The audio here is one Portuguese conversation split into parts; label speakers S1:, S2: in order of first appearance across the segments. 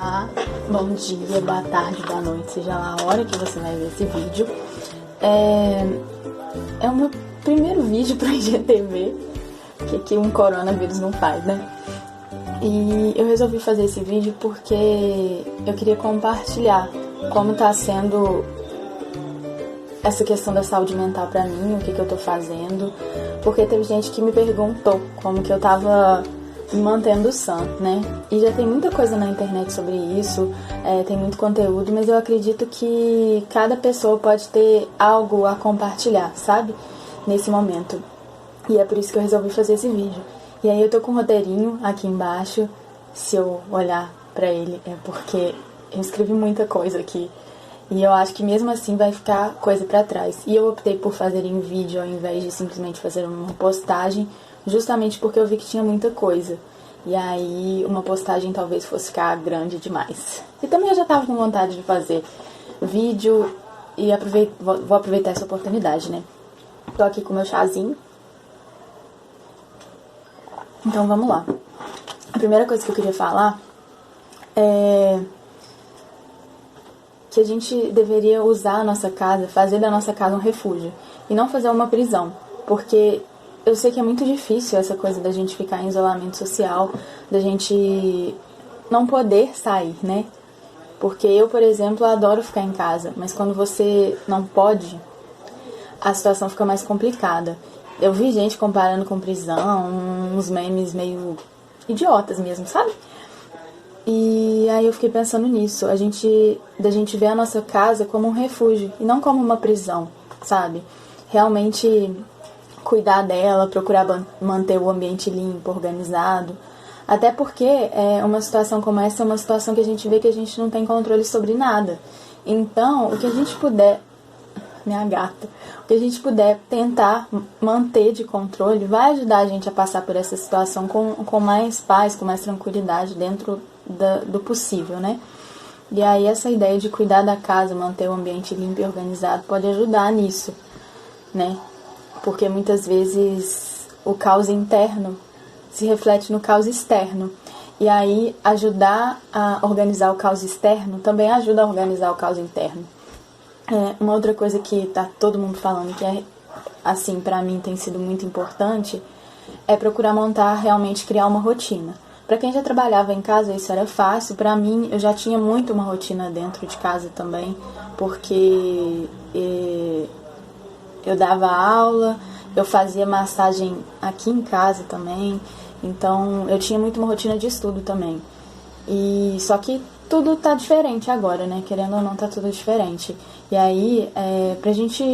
S1: Olá, bom dia, boa tarde, boa noite, seja lá a hora que você vai ver esse vídeo. É o meu primeiro vídeo para IGTV, que um coronavírus não faz, né? E eu resolvi fazer esse vídeo porque eu queria compartilhar como tá sendo essa questão da saúde mental pra mim, o que eu tô fazendo, porque teve gente que me perguntou como que eu tava me mantendo sã, né? E já tem muita coisa na internet sobre isso, tem muito conteúdo, mas eu acredito que cada pessoa pode ter algo a compartilhar, sabe? Nesse momento. E é por isso que eu resolvi fazer esse vídeo. E aí eu tô com um roteirinho aqui embaixo, se eu olhar pra ele é porque eu escrevi muita coisa aqui. E eu acho que mesmo assim vai ficar coisa pra trás. E eu optei por fazer em vídeo ao invés de simplesmente fazer uma postagem, justamente porque eu vi que tinha muita coisa. E aí uma postagem talvez fosse ficar grande demais. E também eu já tava com vontade de fazer vídeo e vou aproveitar essa oportunidade, né? Tô aqui com meu chazinho. Então vamos lá. A primeira coisa que eu queria falar é que a gente deveria usar a nossa casa, fazer da nossa casa um refúgio e não fazer uma prisão, porque eu sei que é muito difícil essa coisa da gente ficar em isolamento social, da gente não poder sair, né? Porque eu, por exemplo, adoro ficar em casa, mas quando você não pode, a situação fica mais complicada. Eu vi gente comparando com prisão, uns memes meio idiotas mesmo, sabe? E aí eu fiquei pensando nisso, da gente ver a nossa casa como um refúgio e não como uma prisão, sabe? Realmente cuidar dela, procurar manter o ambiente limpo, organizado. Até porque uma situação como essa é uma situação que a gente vê que a gente não tem controle sobre nada. Então, o que a gente puder, minha gata, o que a gente puder tentar manter de controle vai ajudar a gente a passar por essa situação com mais paz, com mais tranquilidade dentro do possível, né? E aí essa ideia de cuidar da casa, manter o ambiente limpo e organizado pode ajudar nisso, né? Porque muitas vezes o caos interno se reflete no caos externo. E aí ajudar a organizar o caos externo também ajuda a organizar o caos interno. Uma outra coisa que tá todo mundo falando que assim, pra mim tem sido muito importante é procurar realmente criar uma rotina. Pra quem já trabalhava em casa, isso era fácil. Pra mim, eu já tinha muito uma rotina dentro de casa também, porque eu dava aula, eu fazia massagem aqui em casa também, então eu tinha muito uma rotina de estudo também. E só que tudo tá diferente agora, né? Querendo ou não, tá tudo diferente. E aí, pra gente...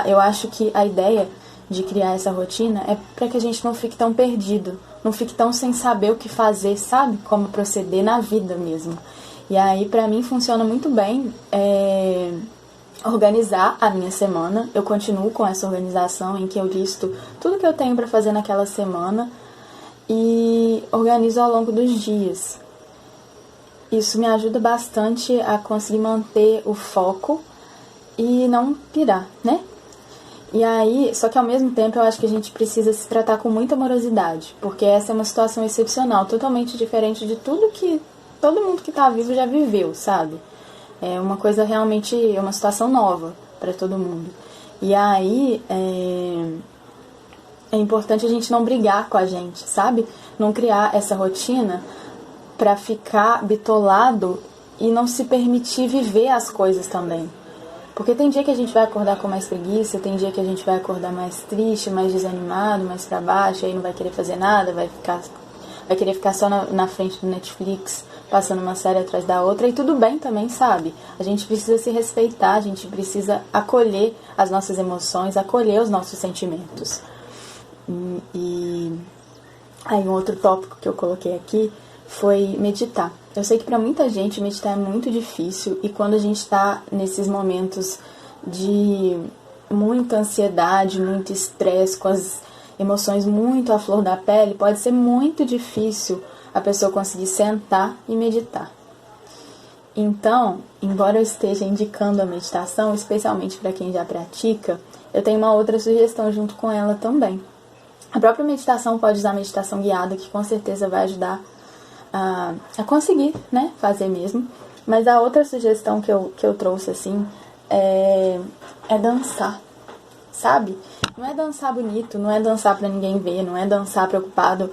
S1: eu acho que a ideia de criar essa rotina é pra que a gente não fique tão perdido, não fique tão sem saber o que fazer, sabe? Como proceder na vida mesmo. E aí, pra mim, funciona muito bem organizar a minha semana. Eu continuo com essa organização em que eu listo tudo que eu tenho pra fazer naquela semana e organizo ao longo dos dias. Isso me ajuda bastante a conseguir manter o foco e não pirar, né? E aí, só que ao mesmo tempo eu acho que a gente precisa se tratar com muita amorosidade, porque essa é uma situação excepcional, totalmente diferente de tudo que todo mundo que tá vivo já viveu, sabe? É uma coisa realmente, é uma situação nova para todo mundo. E aí, é importante a gente não brigar com a gente, sabe? Não criar essa rotina pra ficar bitolado e não se permitir viver as coisas também. Porque tem dia que a gente vai acordar com mais preguiça, tem dia que a gente vai acordar mais triste, mais desanimado, mais pra baixo, aí não vai querer fazer nada, vai querer ficar só na frente do Netflix, passando uma série atrás da outra, e tudo bem também, sabe? A gente precisa se respeitar, a gente precisa acolher as nossas emoções, acolher os nossos sentimentos. E aí um outro tópico que eu coloquei aqui foi meditar. Eu sei que pra muita gente meditar é muito difícil, e quando a gente tá nesses momentos de muita ansiedade, muito estresse, com as emoções muito à flor da pele, pode ser muito difícil a pessoa conseguir sentar e meditar. Então, embora eu esteja indicando a meditação, especialmente para quem já pratica, eu tenho uma outra sugestão junto com ela também. A própria meditação pode usar a meditação guiada, que com certeza vai ajudar a conseguir, né, fazer mesmo. Mas a outra sugestão que eu trouxe, assim, é dançar, sabe? Não é dançar bonito, não é dançar pra ninguém ver, não é dançar preocupado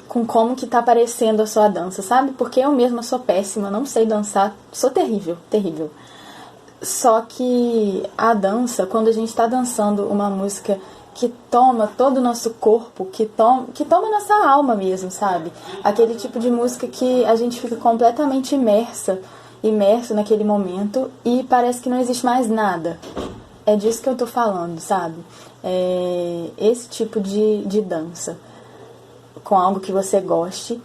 S1: com como que tá parecendo a sua dança, sabe? Porque eu mesma sou péssima, não sei dançar, sou terrível, terrível. Só que a dança, quando a gente tá dançando uma música que toma todo o nosso corpo, que toma nossa alma mesmo, sabe? Aquele tipo de música que a gente fica completamente imerso naquele momento e parece que não existe mais nada. É disso que eu tô falando, sabe? É esse tipo de dança. Com algo que você goste,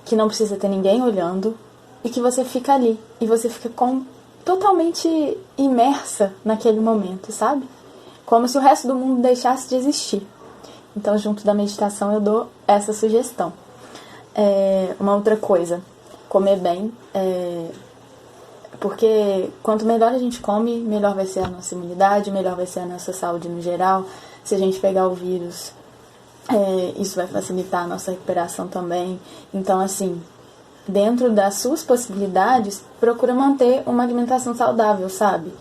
S1: que não precisa ter ninguém olhando, e que você fica ali. E você fica totalmente imersa naquele momento, sabe? Como se o resto do mundo deixasse de existir. Então, junto da meditação, eu dou essa sugestão. Uma outra coisa, comer bem. Porque quanto melhor a gente come, melhor vai ser a nossa imunidade, melhor vai ser a nossa saúde no geral. Se a gente pegar o vírus, isso vai facilitar a nossa recuperação também. Então, assim, dentro das suas possibilidades, procura manter uma alimentação saudável, sabe?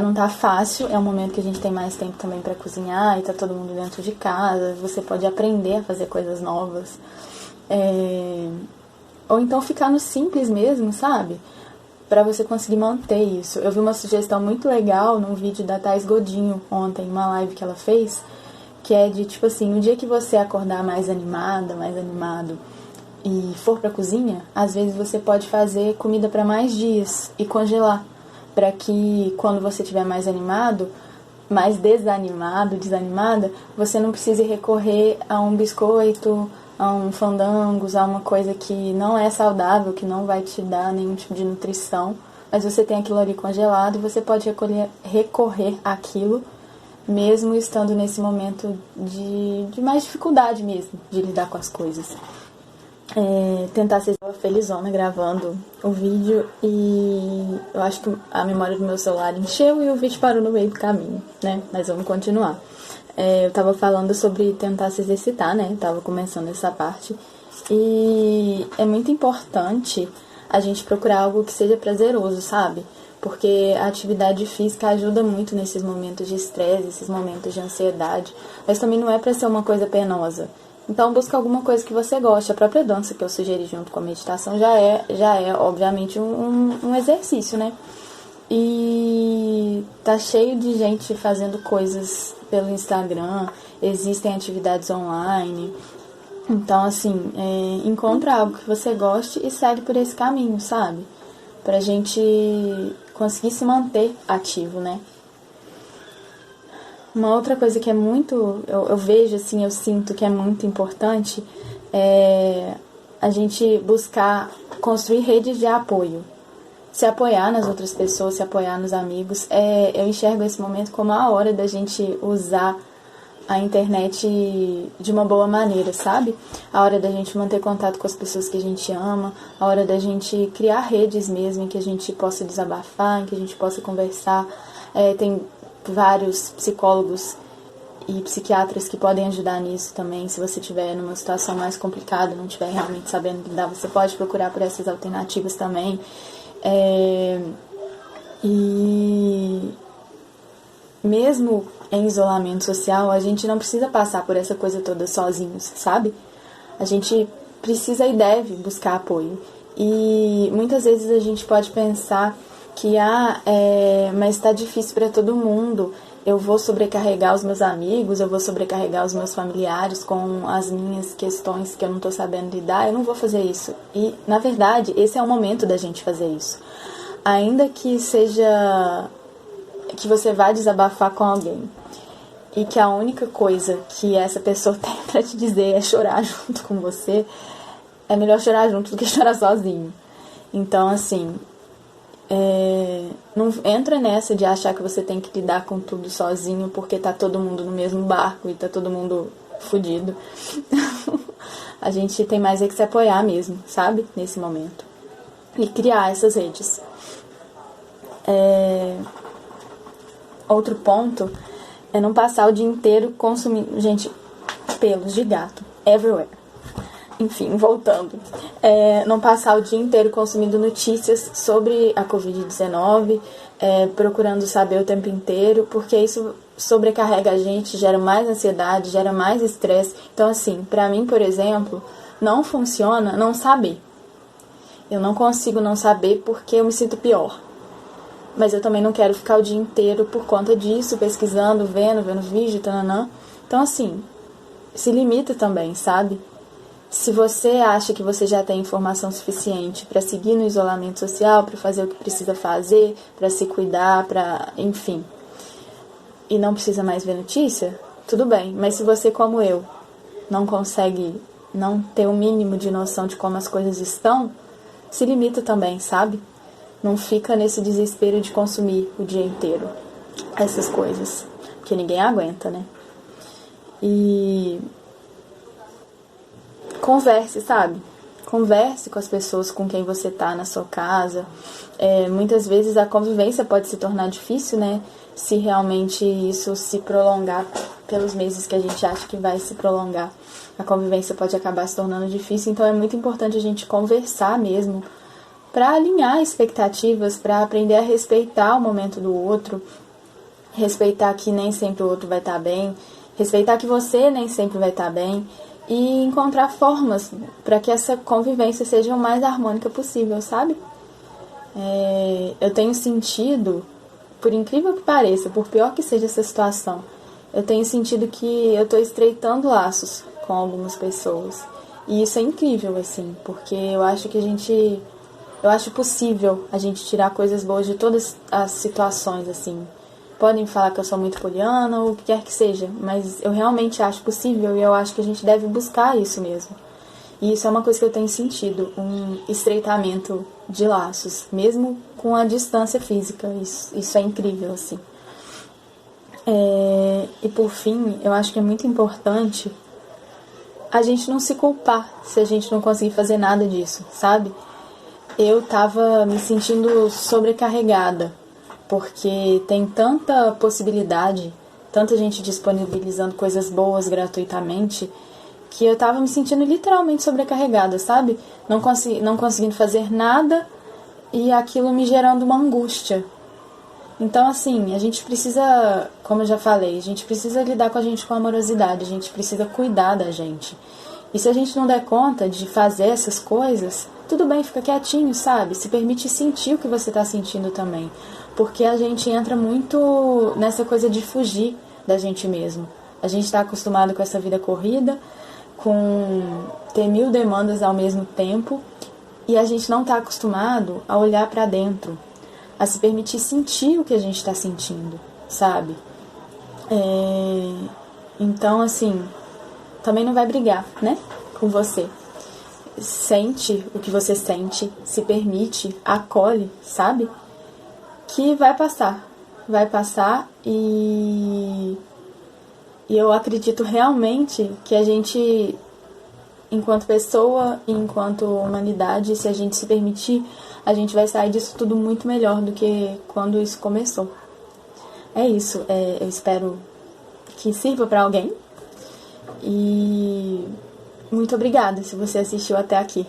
S1: Não tá fácil, é um momento que a gente tem mais tempo também para cozinhar e tá todo mundo dentro de casa, você pode aprender a fazer coisas novas. Ou então ficar no simples mesmo, sabe? Pra você conseguir manter isso. Eu vi uma sugestão muito legal num vídeo da Thaís Godinho ontem, uma live que ela fez, que é de, tipo assim, no dia que você acordar mais animada, mais animado e for pra cozinha, às vezes você pode fazer comida pra mais dias e congelar, pra que quando você estiver mais animado, mais desanimada, você não precise recorrer a um biscoito, a um fandangos, a uma coisa que não é saudável, que não vai te dar nenhum tipo de nutrição, mas você tem aquilo ali congelado e você pode recorrer àquilo, mesmo estando nesse momento de mais dificuldade mesmo, de lidar com as coisas. Tentar ser felizona gravando o vídeo e eu acho que a memória do meu celular encheu e o vídeo parou no meio do caminho, né? Mas vamos continuar. Eu tava falando sobre tentar se exercitar, né? Eu tava começando essa parte. E é muito importante a gente procurar algo que seja prazeroso, sabe? Porque a atividade física ajuda muito nesses momentos de estresse, esses momentos de ansiedade. Mas também não é pra ser uma coisa penosa. Então busca alguma coisa que você goste. A própria dança que eu sugeri junto com a meditação já é obviamente, um exercício, né? E tá cheio de gente fazendo coisas pelo Instagram, existem atividades online. Então, assim, encontra algo que você goste e segue por esse caminho, sabe? Pra gente conseguir se manter ativo, né? Uma outra coisa que é muito, eu vejo, assim, eu sinto que é muito importante é a gente buscar construir redes de apoio. Se apoiar nas outras pessoas, se apoiar nos amigos. Eu enxergo esse momento como a hora da gente usar a internet de uma boa maneira, sabe? A hora da gente manter contato com as pessoas que a gente ama, a hora da gente criar redes mesmo, em que a gente possa desabafar, em que a gente possa conversar. Tem vários psicólogos e psiquiatras que podem ajudar nisso também. Se você estiver numa situação mais complicada, não estiver realmente sabendo lidar, você pode procurar por essas alternativas também. E mesmo em isolamento social, a gente não precisa passar por essa coisa toda sozinhos, sabe? A gente precisa e deve buscar apoio. E muitas vezes a gente pode pensar que mas tá difícil para todo mundo, eu vou sobrecarregar os meus amigos, eu vou sobrecarregar os meus familiares com as minhas questões que eu não tô sabendo lidar, eu não vou fazer isso. E, na verdade, esse é o momento da gente fazer isso. Ainda que seja que você vá desabafar com alguém e que a única coisa que essa pessoa tem pra te dizer é chorar junto com você, é melhor chorar junto do que chorar sozinho. Então, assim, não entra nessa de achar que você tem que lidar com tudo sozinho porque tá todo mundo no mesmo barco e tá todo mundo fudido. A gente tem mais que se apoiar mesmo, sabe? Nesse momento. E criar essas redes. Outro ponto é não passar o dia inteiro consumindo, gente, pelos de gato, everywhere. Enfim, voltando. Não passar o dia inteiro consumindo notícias sobre a Covid-19, procurando saber o tempo inteiro, porque isso sobrecarrega a gente, gera mais ansiedade, gera mais estresse. Então, assim, pra mim, por exemplo, não funciona não saber. Eu não consigo não saber porque eu me sinto pior. Mas eu também não quero ficar o dia inteiro por conta disso, pesquisando, vendo vídeo, tananã. Então, assim, se limita também, sabe? Se você acha que você já tem informação suficiente para seguir no isolamento social, para fazer o que precisa fazer, para se cuidar, enfim, e não precisa mais ver notícia, tudo bem. Mas se você, como eu, não consegue não ter o mínimo de noção de como as coisas estão, se limita também, sabe? Não fica nesse desespero de consumir o dia inteiro essas coisas, porque ninguém aguenta, né? E converse, sabe? Converse com as pessoas com quem você tá na sua casa. Muitas vezes a convivência pode se tornar difícil, né? Se realmente isso se prolongar pelos meses que a gente acha que vai se prolongar. A convivência pode acabar se tornando difícil, então é muito importante a gente conversar mesmo para alinhar expectativas, para aprender a respeitar o momento do outro, respeitar que nem sempre o outro vai estar bem, respeitar que você nem sempre vai estar bem e encontrar formas para que essa convivência seja o mais harmônica possível, sabe? Eu tenho sentido, por incrível que pareça, por pior que seja essa situação, eu tenho sentido que eu estou estreitando laços com algumas pessoas. E isso é incrível, assim, porque eu acho que eu acho possível a gente tirar coisas boas de todas as situações, assim. Podem falar que eu sou muito poliana ou o que quer que seja, mas eu realmente acho possível e eu acho que a gente deve buscar isso mesmo. E isso é uma coisa que eu tenho sentido, um estreitamento de laços, mesmo com a distância física. Isso é incrível, assim. E por fim, eu acho que é muito importante a gente não se culpar se a gente não conseguir fazer nada disso, sabe? Eu tava me sentindo sobrecarregada, porque tem tanta possibilidade, tanta gente disponibilizando coisas boas gratuitamente, que eu tava me sentindo literalmente sobrecarregada, sabe? Não conseguindo fazer nada e aquilo me gerando uma angústia. Então, assim, a gente precisa, como eu já falei, a gente precisa lidar com a gente com amorosidade, a gente precisa cuidar da gente. E se a gente não der conta de fazer essas coisas, tudo bem, fica quietinho, sabe? Se permite sentir o que você tá sentindo também. Porque a gente entra muito nessa coisa de fugir da gente mesmo. A gente tá acostumado com essa vida corrida, com ter 1000 demandas ao mesmo tempo, e a gente não tá acostumado a olhar pra dentro, a se permitir sentir o que a gente tá sentindo, sabe? Então, assim, também não vai brigar, né? Com você. Sente o que você sente, se permite, acolhe, sabe? Que vai passar e eu acredito realmente que a gente, enquanto pessoa e enquanto humanidade, se a gente se permitir, a gente vai sair disso tudo muito melhor do que quando isso começou. É isso, eu espero que sirva para alguém e muito obrigada se você assistiu até aqui.